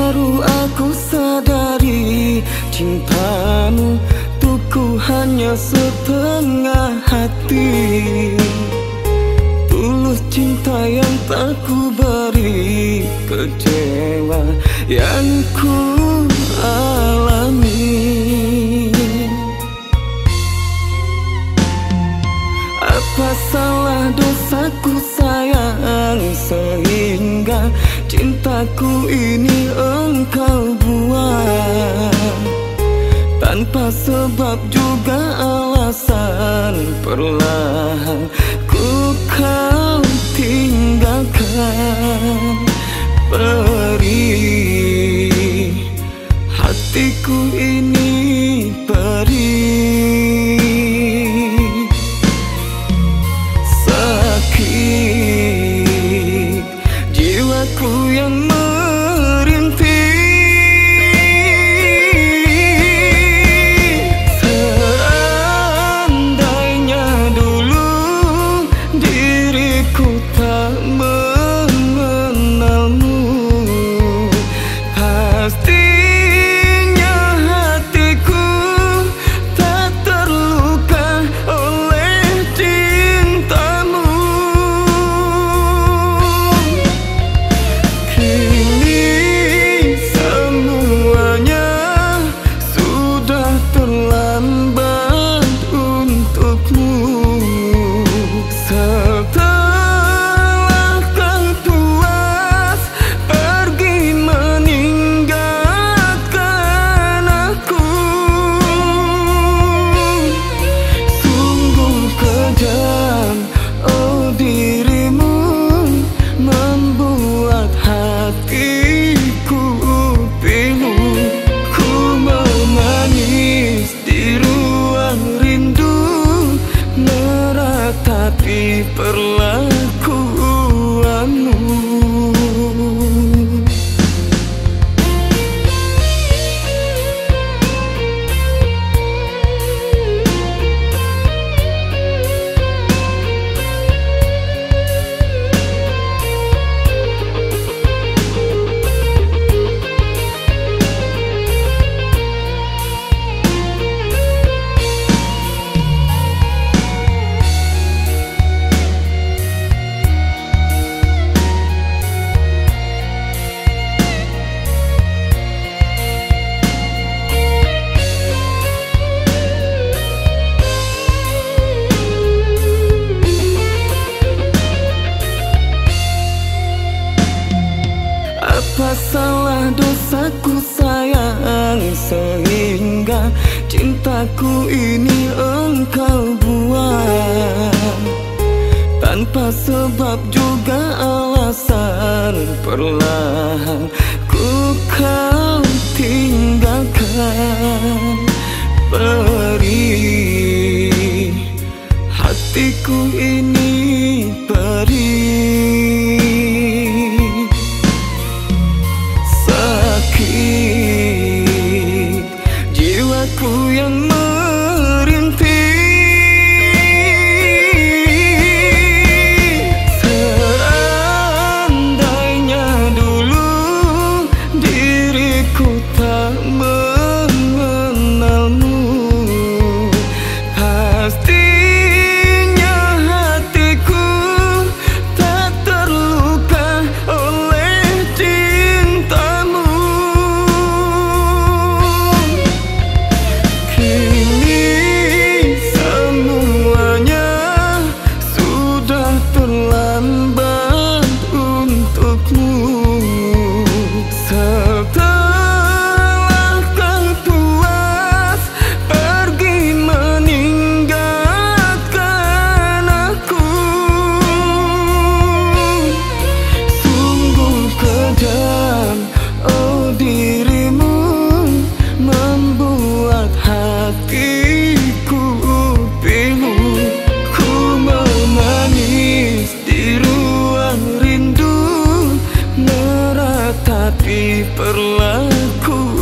baru aku sadari cintamu tuku hanya setengah hati. Tulus cinta yang tak ku beri, kecewa yang ku alami. Apa salah dosaku sayang, sehingga cintaku ini engkau buang tanpa sebab juga alasan. Perlahan ku kau tinggalkan, perih hatiku ini perih. Sakit jiwaku yang perlakuanmu. Apa salah dosaku sayang, sehingga cintaku ini engkau buang tanpa sebab juga alasan. Perlahan ku kau tinggalkan, perih hatiku ini perih. Jiwaku yang merintih, seandainya dulu diriku tak mengenalmu, pastinya hatiku tak terluka oleh cintamu. Tapi perlakuanmu